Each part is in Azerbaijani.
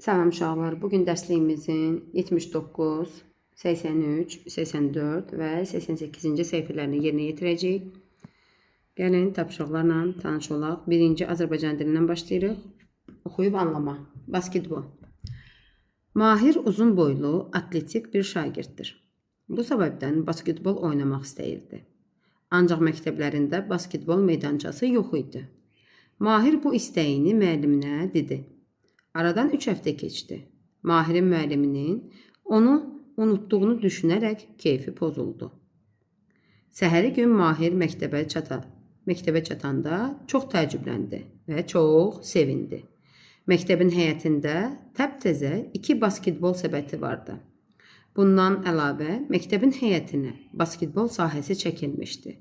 Salam uşaqlar, bugün dərsliyimizin 79, 83, 84 və 88-ci səhifələrini yerinə yetirəcəyik. Gəlin tapşırıqlarla tanış olaq. Birinci Azərbaycan dilindən başlayırıq. Oxuyub anlama. Basketbol. Mahir uzun boylu, atletik bir şagirddir. Bu səbəbdən basketbol oynamaq istəyirdi. Ancaq məktəblərində basketbol meydançası yox idi. Mahir bu istəyini müəlliminə dedi. Aradan 3 həftə keçdi. Mahirin müəlliminin onu unutduğunu düşünərək keyfi pozuldu. Səhəri gün Mahir məktəbə çatanda çox təəccübləndi və çox sevindi. Məktəbin həyətində təptəzə 2 basketbol səbəti vardı. Bundan əlavə məktəbin həyətinə basketbol sahəsi çəkilmişdi.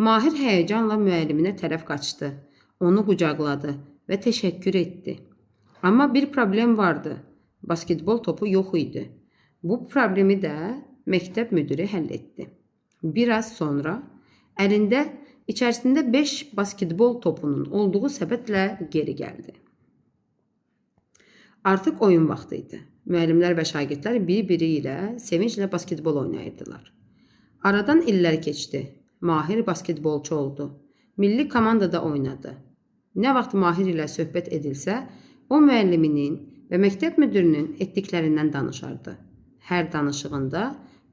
Mahir həyəcanla müəlliminə tərəf qaçdı, onu qucaqladı və təşəkkür etdi. Amma bir problem vardı. Basketbol topu yox idi. Bu problemi də məktəb müdiri həll etdi. Biraz sonra əlində içərisində 5 basketbol topunun olduğu səbətlə geri gəldi. Artıq oyun vaxtı idi. Müəllimlər və şagirdlər bir-biri ilə sevinclə basketbol oynayırdılar. Aradan illər keçdi. Mahir basketbolçu oldu. Milli komandada oynadı. Nə vaxt Mahir ilə söhbət edilsə, o müəlliminin və məktəb müdirinin etdiklərindən danışardı. Hər danışığında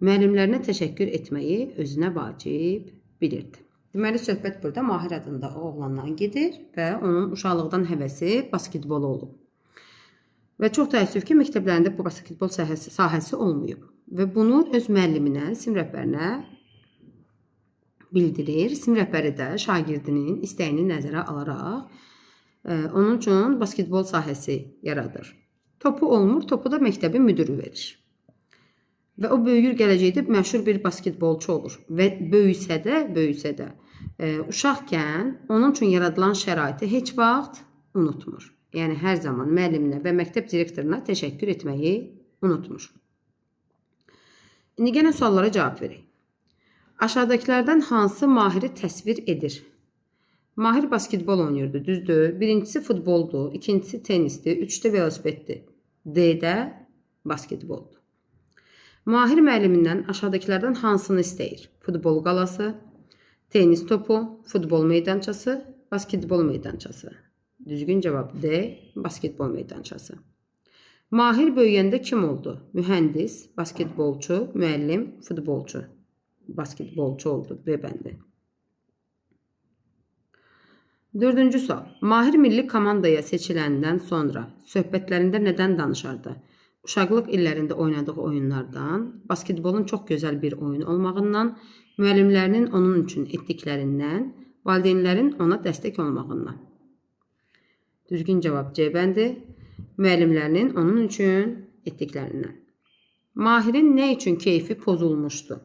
müəllimlərinə təşəkkür etməyi özünə vacib bilirdi. Deməli, söhbət burada Mahir adında o oğlandan gedir və onun uşaqlıqdan həvəsi basketbol olub. Və çox təəssüf ki, məktəblərində bu basketbol sahəsi olmayıb. Və bunu öz müəlliminə, sinif rəhbərinə bildirir. Sinif rəhbəri də şagirdinin istəyini nəzərə alaraq onun üçün basketbol sahəsi yaradır. Topu olmur, topu da məktəbin müdürü verir. Və o böyüyür, gələcəkdə məşhur bir basketbolçu olur. Və böyüsə də uşaqkən onun üçün yaradılan şəraiti heç vaxt unutmur. Yəni hər zaman müəlliminə və məktəb direktoruna təşəkkür etməyi unutmur. İndi gəlin suallara cavab verək. Aşağıdakilərdən hansı Mahiri təsvir edir? Mahir basketbol oynayırdı, düzdür. Birincisi futboldur, ikincisi tenisdir, üçdə velosipeddir. D-də basketboldur. Mahir müəllimindən aşağıdakilərdən hansını istəyir? Futbol qalası, tenis topu, futbol meydançası, basketbol meydançası. Düzgün cavab D, basketbol meydançası. Mahir böyüyəndə kim oldu? Mühəndis, basketbolçu, müəllim, futbolçu. Basketbolçu oldu, B bəndi. 4-cü sual. Mahir milli komandaya seçiləndən sonra söhbətlərində nədən danışardı? Uşaqlıq illərində oynadığı oyunlardan, basketbolun çox gözəl bir oyun olmağından, müəllimlərinin onun üçün etdiklərindən, valideynlərin ona dəstək olmağından. Düzgün cavab C bəndi. Müəllimlərinin onun üçün etdiklərindən. Mahirin nə üçün keyfi pozulmuşdu?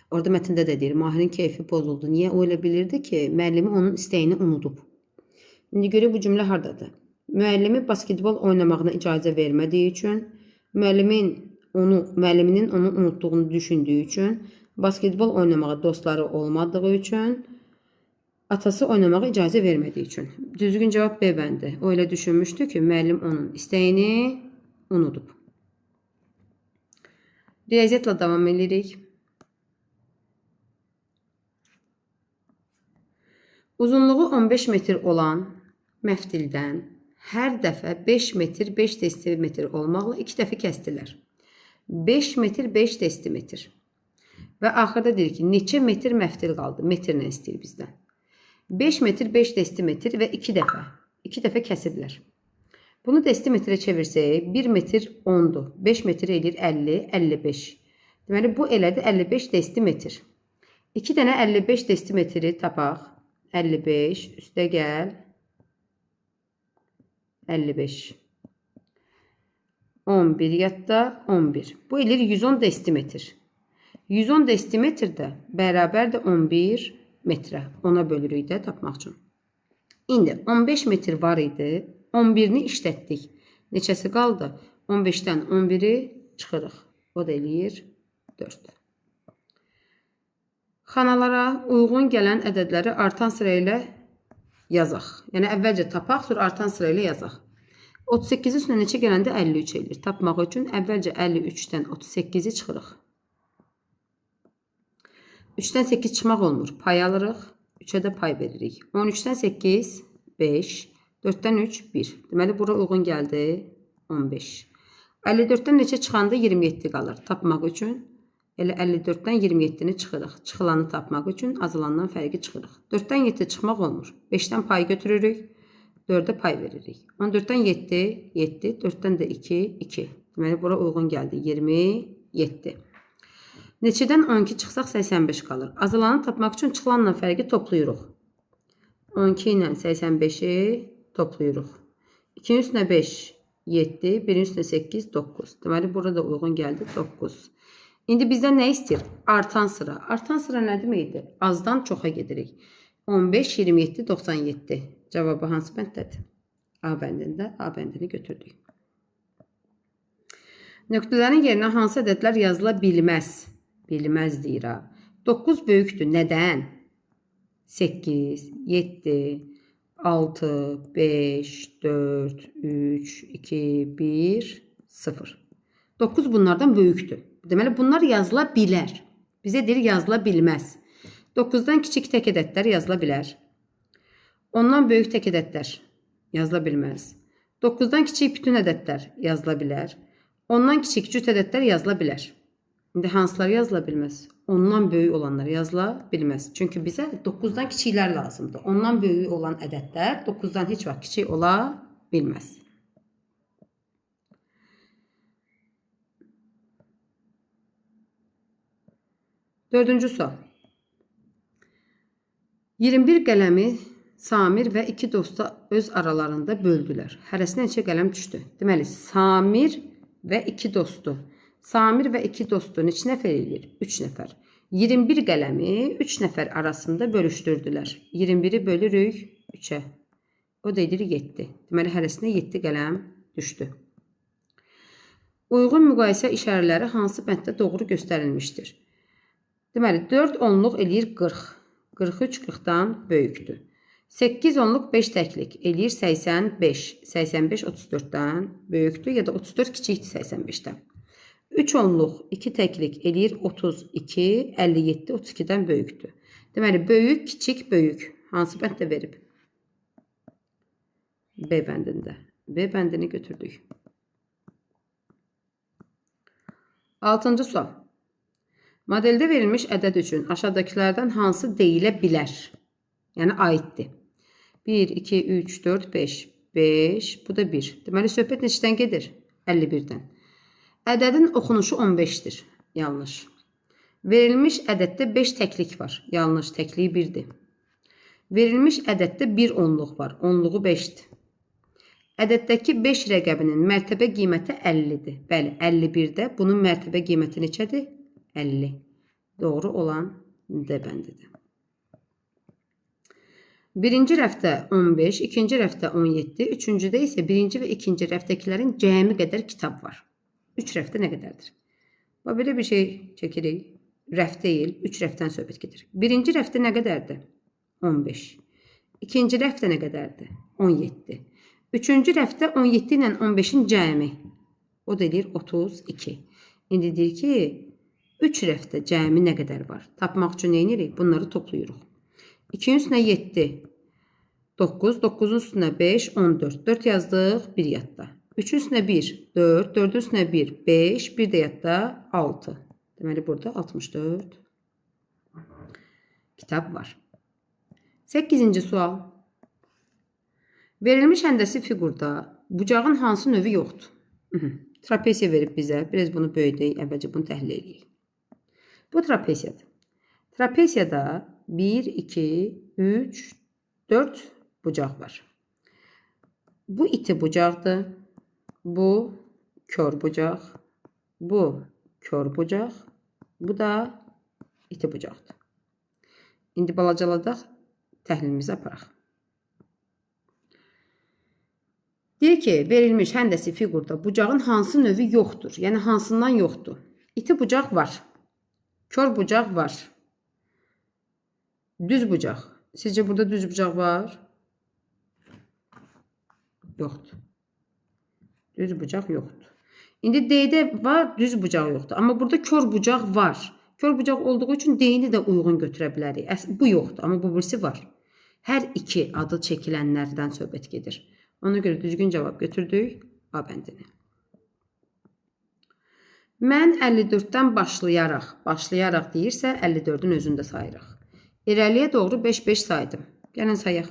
Orada mətndə də deyir, Mahirin keyfi pozuldu. Niyə? O elə bilirdi ki, müəllimi onun istəyini unudub. İndi görə bu cümlə hardadır? Müəllimi basketbol oynamağına icazə vermədiyi üçün, müəlliminin onu unutduğunu düşündüyü üçün, basketbol oynamağa dostları olmadığı üçün, atası oynamağa icazə vermədiyi üçün. Düzgün cavab B bəndi. O elə düşünmüşdü ki, müəllim onun istəyini unudub. Riyaziyyatla davam edirik. Uzunluğu 15 metr olan məftildən hər dəfə 5 metr 5 desimetr olmaqla 2 dəfə kəsdilər. 5 metr 5 desimetr. Və axırda deyir ki, neçə metr məftil qaldı? Metrlə istəyir bizdən. 5 metr 5 desimetr və 2 dəfə kəsiblər. Bunu desimetrə çevirsək, 1 metr 10'dur. 5 metr eləyir 50, 55. Deməli, bu elədi 55 desimetr. 2 dənə 55 desimetri tapaq. 55, üstə gəl, 55. 11, yadda 11. Bu eləyir 110 desimetr. 110 desimetr də bərabərdir 11 metrə. Ona bölürük də tapmaq üçün. İndi 15 metr var idi. 11'ni işlətdik. Neçəsi qaldı? 15'dən 11'i çıxırıq. O da eləyir 4. Xanalara uyğun gələn ədədləri artan sıra ilə yazaq. Yəni əvvəlcə tapaq, sonra artan sıra ilə yazaq. 38 üstünə neçə gələndə 53 eləyir. Tapmaq üçün əvvəlcə 53-dən 38-i çıxırıq. 3-dən 8 çıxmaq olmur. Pay alırıq. 3-ə də pay veririk. 13-dən 8, 5. 4-dən 3, 1. Deməli, bura uyğun gəldi 15. 54-dən neçə çıxanda 27 qalır. Tapmaq üçün elə 54-dən 27-ni çıxırıq. Çıxılanı tapmaq üçün azılandan fərqi çıxırıq. 4-dən 7 çıxmaq olmur. 5-dən pay götürürük. 4-ə pay veririk. 14-dən 7, 7. 4-dən də 2, 2. Deməli, bura uyğun gəldi 27. Neçədən 12 çıxsaq 85 qalır. Azılanı tapmaq üçün çıxılanla fərqi toplayırıq. 12 ilə 85-i toplayırıq. 2-nin üstünə 5, 7, 1-in üstünə 8, 9. Deməli, burada uyğun gəldi 9. İndi bizdən nə istəyir? Artan sıra. Artan sıra nə deməkdir? Azdan çoxa gedirik. 15, 27, 97. Cavabı hansı bənddədir? A bəndində A bəndini götürdük. Nöqtələrin yerinə hansı ədədlər yazıla bilməz? Bilməz deyir ha. 9 böyükdür. Nədən? 8, 7, 6, 5, 4, 3, 2, 1, 0. 9 bunlardan böyükdür. Deməli, bunlar yazıla bilər. Bizə deyir, yazıla bilməz. 9-dan kiçik tək ədədlər yazıla bilər. Ondan böyük tək ədədlər yazıla bilməz. 9-dan kiçik bütün ədədlər yazıla bilər. Ondan kiçik cüt ədədlər yazıla bilər. İndi hansılar yazıla bilməz? Ondan böyük olanlar yazıla bilməz. Çünki bizə 9-dan kiçiklər lazımdır. Ondan böyük olan ədədlər 9-dan heç vaxt kiçik ola bilməz. Dördüncü sual. 21 qələmi Samir və 2 dosta öz aralarında böldülər. Hərəsinə neçə qələm düşdü? Deməli, Samir və 2 dostu. Samir və 2 dostu neçə nəfər eləyir? 3 nəfər. 21 qələmi 3 nəfər arasında bölüşdürdülər. 21-i bölürük 3-ə. O da edir 7. Deməli, hərəsinə 7 qələm düşdü. Uyğun müqayisə işarələri hansı bənddə doğru göstərilmişdir? Deməli, 4 onluq eləyir 40. 43 40-dan böyükdür. 8 onluq 5 təklik eləyir 85. 85 34-dən böyükdür ya da 34 kiçikdir 85-dən. 3 onluq 2 təklik eləyir 32, 57, 32-dən böyükdür. Deməli, böyük, kiçik, böyük. Hansı bənddə verib? B bəndində. B bəndini götürdük. 6-cı sual. Modeldə verilmiş ədəd üçün aşağıdakılardan hansı deyilə bilər? Yəni, aiddir. 1, 2, 3, 4, 5. 5, bu da 1. Deməli, söhbət neçədən gedir? 51-dən. Ədədin oxunuşu 15-dir. Yanlış. Verilmiş ədəddə 5 təklik var. Yanlış. Təkliyi 1-dir. Verilmiş ədəddə 1 onluq var. Onluğu 5-dir. Ədəddəki 5 rəqəbinin mərtəbə qiyməti 50-dir. Bəli, 51-də bunun mərtəbə qiyməti neçədir? 50. Doğru olan D bəndidir. Birinci rəfdə 15, ikinci rəfdə 17, üçüncüdə isə birinci və ikinci rəfdəkilərin cəmi qədər kitab var. 3 rəfdə nə qədərdir? Belə bir şey çəkirik. Rəf deyil, 3 rəfdən söhbət gedir. Birinci rəfdə nə qədərdir? 15. İkinci rəfdə nə qədərdir? 17. Üçüncü rəfdə 17 ilə 15-in cəmi. O da edir 32. İndi deyir ki, 3 rəfdə cəmi nə qədər var? Tapmaq üçün nə edirik? Bunları toplayırıq. 2-nin üstünə 7, 9, 9-un üstünə 5, 14. 4 yazdıq, 1 yadda. 3-ün üstünə 1, 4, 4-ün üstünə 1, 5, 1 də yadda 6. Deməli, burada 64 kitab var. 8-ci sual. Verilmiş həndəsi fiqurda bucağın hansı növü yoxdur? Trapesiya verib bizə. Biraz bunu böyüdək, əvvəlcə bunu təhlil edək. Bu trapesiyadır. Trapesiyada 1, 2, 3, 4 bucaq var. Bu iti bucaqdır. Bu kör bucaq. Bu kör bucaq. Bu da iti bucaqdır. İndi balacaladaq, təhlilimizi aparaq. Deyir ki, verilmiş həndəsi fiqurda bucağın hansı növü yoxdur? Yəni, hansından yoxdur? İti bucaq var. Kör bucaq var. Düz bucaq. Sizcə burada düz bucaq var? Yoxdur. Düz bucaq yoxdur. İndi D-də var, düz bucaq yoxdur. Amma burada kör bucaq var. Kör bucaq olduğu üçün D-ni də uyğun götürə bilərik. Bu yoxdur, amma bu birisi var. Hər iki adı çəkilənlərdən söhbət gedir. Ona görə düzgün cavab götürdük A bəndini. Mən 54-dən başlayaraq deyirsə 54-ün özündə sayırıq. İrəliyə doğru 5-5 saydım. Gəlin sayaq.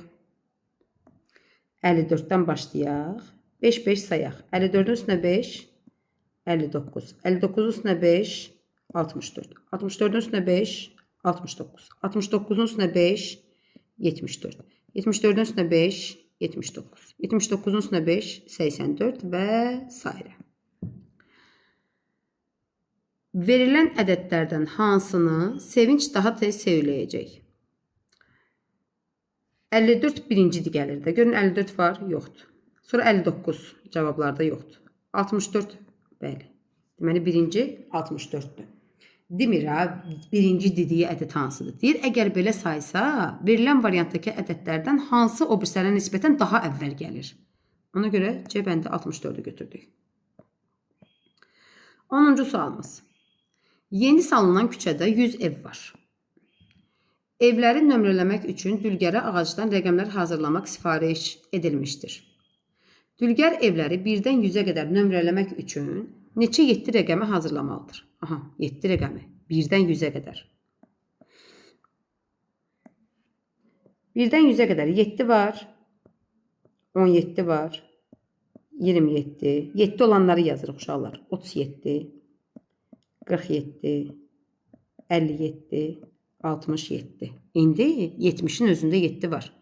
54-dən başlayaq. 5-5 sayaq. 54-ün üstünə 5, 59. 59-un üstünə 5, 64. 64-ün üstünə 5, 69. 69-un üstünə 5, 74. 74-ün üstünə 5, 79. 79-un üstünə 5, 84 və s. Verilən ədədlərdən hansını Sevinç daha tez söyləyəcək? 54 birincidir gəlir də. Görün 54 var, yoxdur. Sonra 59 cavablarda yoxdur. 64, bəli. Deməli birinci 64-dür. Demir ha, birinci dediyi ədəd hansıdır? Deyir, əgər belə saysa, verilən variantdakı ədədlərdən hansı o birislərə nisbətən daha əvvəl gəlir? Ona görə C bəndi 64-ü götürdük. 10-cu sualımız. Yeni salınan küçədə 100 ev var. Evləri nömrələmək üçün dülgərə ağacdan rəqəmlər hazırlamaq sifariş edilmişdir. Dülgər evləri 1-dən 100-ə qədər nömrələmək üçün neçə 7 rəqəmi hazırlamalıdır? Aha, 7 rəqəmi. 1-dən 100-ə qədər. 1-dən 100-ə qədər 7 var, 17 var, 27, 7 olanları yazırıq uşaqlar. 37, 47, 57, 67. İndi 70'in özündə 7 var.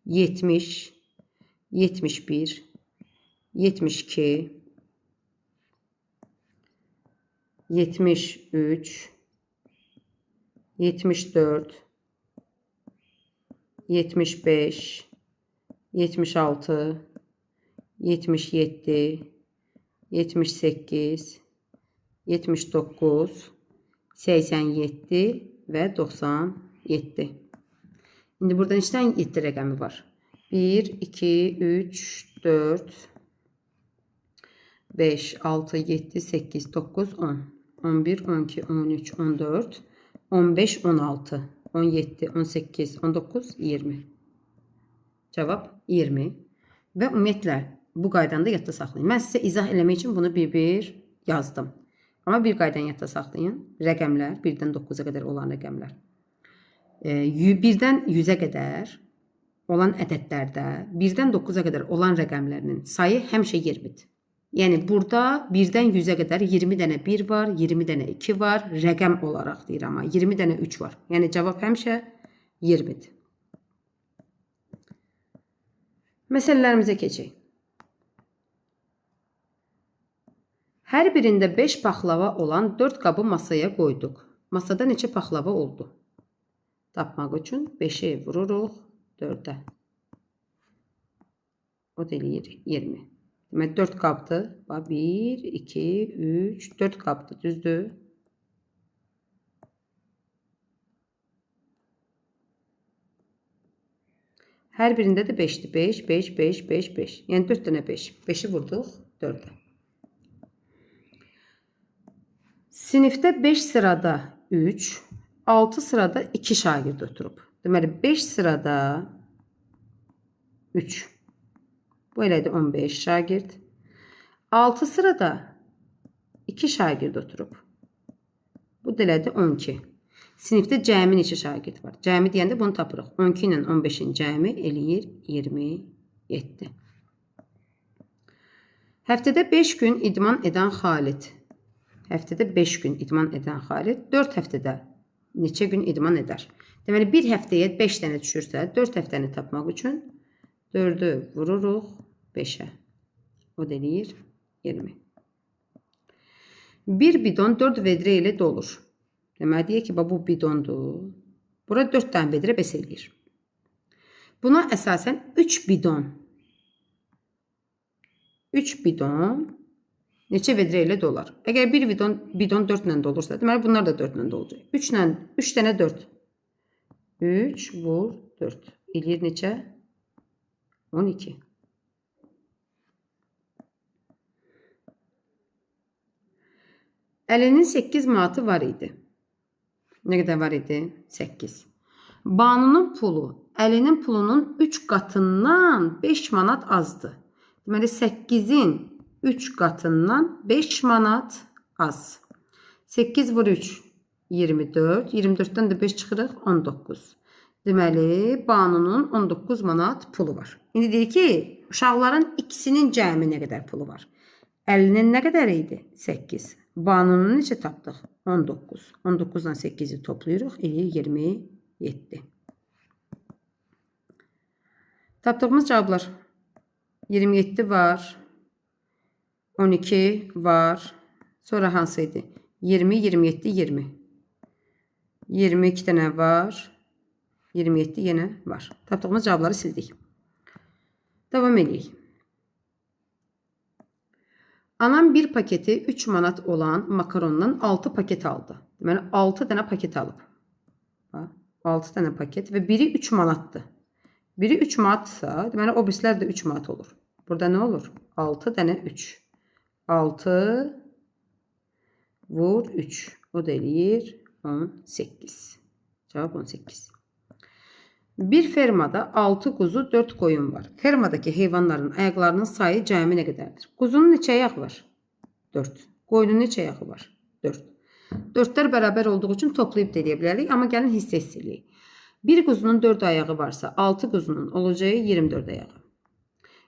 70, 71, 72, 73, 74, 75, 76, 77, 78, 79, 87 və 97. İndi burada neçə 7 rəqəmi var? 1, 2, 3, 4, 5, 6, 7, 8, 9, 10, 11, 12, 13, 14, 15, 16, 17, 18, 19, 20. Cavab 20. Və ümumiyyətlə bu qaydanı da yadda saxlayın. Mən sizə izah eləmək üçün bunu bir-bir yazdım. Amma bir qaydanı yadda saxlayın. Rəqəmlər 1-dən 9-a qədər olan rəqəmlər. 1-dən 100-ə qədər olan ədədlərdə 1-dən 9-a qədər olan rəqəmlərinin sayı həmişə 20-dir. Yəni burada 1-dən 100-ə qədər 20 dənə 1 var, 20 dənə 2 var, rəqəm olaraq deyir amma 20 dənə 3 var. Yəni cavab həmişə 20-dir. Məsələlərimizə keçək. Hər birində 5 paxlava olan 4 qabı masaya qoyduq. Masada neçə paxlava oldu? Tapmaq üçün 5-i vururuq 4-ə. O da eləyir 20. Demək 4 qabdır. 1, 2, 3, 4 qabdır, düzdür? Hər birində də 5'dir. 5, 5, 5, 5, 5. Yəni 4 dənə 5. 5'i vurduq 4'ə. Sinifdə 5 sırada 3, 6 sırada 2 şagird oturub. Deməli 5 sırada 3. Bu elədir 15 şagird. 6 sırada 2 şagird oturub. Bu da elədir 12. Sinifdə cəmi neçə şagird var? Cəmi deyəndə bunu tapırıq. 12 ilə 15'in cəmi eləyir 27. Həftədə 5 gün idman edən Xalid. Həftədə 5 gün idman edən Xalid 4 həftədə neçə gün idman edər? Deməli, bir həftəyə 5 dənə düşürsə, 4 həftəni tapmaq üçün 4'ü vururuq 5'ə. O da eləyir 20. Bir bidon 4 vedrə ilə dolur. Deməli, deyək ki, bu bidondur. Bura 4 dənə vedrə bəs eləyir. Buna əsasən 3 bidon neçə vedrə ilə dolar? Əgər bir bidon 4 ilə dolursa, deməli bunlar da 4 ilə dolacaq. 3 dənə 4. 3 vur 4. Eləyir neçə? 12. Əlinin 8 manatı var idi. Nə qədər var idi? 8. Banunun pulu Əlinin pulunun 3 qatından 5 manat azdır. Deməli 8-in 3 qatından 5 manat az. 8 vur 3 24. 24-dən də 5 çıxırıq 19. Deməli Banunun 19 manat pulu var. İndi deyir ki, uşaqların ikisinin cəmi nə qədər pulu var? Əlinin nə qədər idi? 8. Banunun neçə tapdıq? 19. 19-dan 8-i toplayırıq, eləyir 27. Tapdığımız cavablar 27 var, 12 var, sonra hansı idi? 20, 27, 20. 22 dənə var, 27 yenə var. Tapdığımız cavabları sildik. Davam edək. Anam bir paketi 3 manat olan makarondan 6 paket aldı. Deməli 6 dənə paket alıb. 6 dənə paket və biri 3 manatdır. Biri 3 manatsa, deməli o birislər də 3 manat olur. Burada nə olur? 6 dənə 3. 6 vur 3. O da eləyir 18. Cavab 18. Bir fermada 6 quzu, 4 qoyun var. Fermadakı heyvanların ayaqlarının sayı cəmi nə qədərdir? Quzunun neçə ayağı var? 4. Qoyunun neçə ayağı var? 4. 4'lər bərabər olduğu üçün toplayıb da edə bilərik, amma gəlin hissə eləyək. Bir quzunun 4 ayağı varsa, 6 quzunun olacağı 24 ayağı.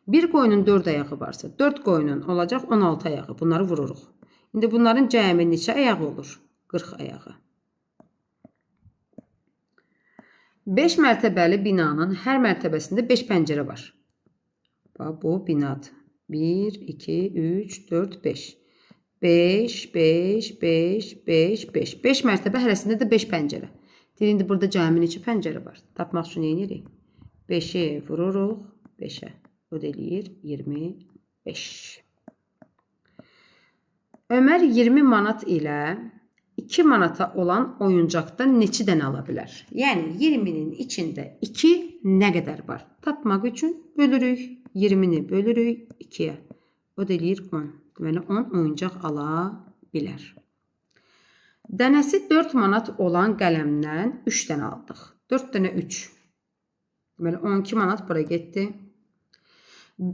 Bir qoyunun 4 ayağı varsa, 4 qoyunun olacaq 16 ayağı. Bunları vururuq. İndi bunların cəmi neçə ayağı olur? 40 ayağı. 5 mərtəbəli binanın hər mərtəbəsində 5 pəncərə var. Bu binadır. 1, 2, 3, 4, 5. 5, 5, 5, 5, 5. 5 mərtəbə hərəsində də 5 pəncərə. Deyir, indi burada cəmi neçə pəncərə var? Tapmaq üçün nə edirik? 5'i vururuq 5'ə. O da eləyir 25. Ömər 20 manat ilə 2 manata olan oyuncaqdan neçə dənə ala bilər? Yəni 20'nin içində 2 nə qədər var? Tapmaq üçün bölürük. 20'ni bölürük 2'yə. O da eləyir 10. Deməli 10 oyuncaq ala bilər. Dənəsi 4 manat olan qələmdən 3 dənə aldıq. 4 dənə 3. Deməli 12 manat bura getdi.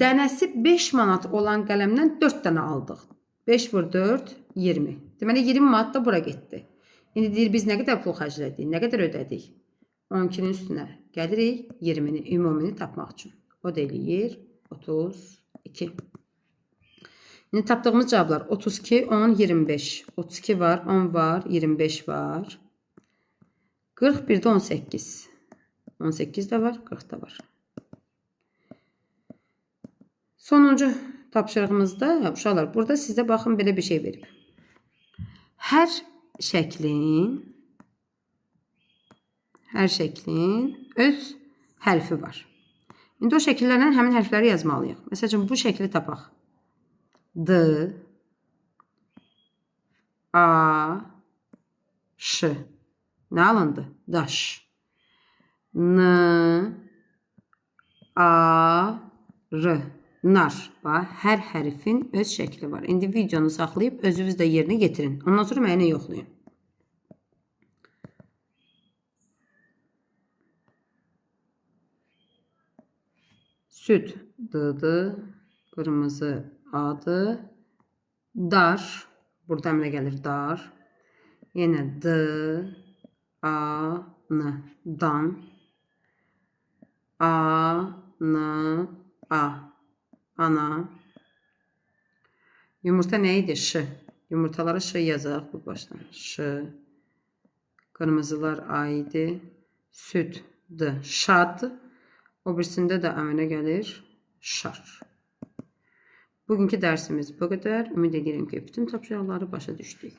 Dənəsi 5 manat olan qələmdən 4 dənə aldıq. 5 vur 4, 20. Deməli 20 manat da bura getdi. İndi deyir biz nə qədər pul xərclədik, nə qədər ödədik? 12'nin üstünə gəlirik 20'ni, ümumini tapmaq üçün. O da eləyir 32. İndi tapdığımız cavablar 32, 10, 25. 32 var, 10 var, 25 var. 40, bir də 18. 18 də var, 40 da var. Sonuncu tapşırığımızda uşaqlar, burada sizə baxın belə bir şey verib. Hər şəklin öz hərfi var. İndi o şəkillərlə həmin hərfləri yazmalıyıq. Məsələn, bu şəkli tapaq. D, A, Ş. Nə alındı? Daş. N, A, R. Nar. Hər hərfin öz şəkli var. İndi videonu saxlayıb özünüz də yerinə getirin. Ondan sonra mənə yoxlayın. Süd. D-dır. Qırmızı A-dır. Dar. Burada əmrə gəlir dar. Yenə D, A, N. Dan. A, N, A. Ana. Yumurta nə idi? Ş. Yumurtalara Ş yazaq bu başdan. Ş. Qırmızılar A idi. Süd D. Şad. O birisində də əmrə gəlir şar. Bugünkü dərsimiz bu qədər. Ümid edirəm ki, bütün tapşırıqları başa düşdük.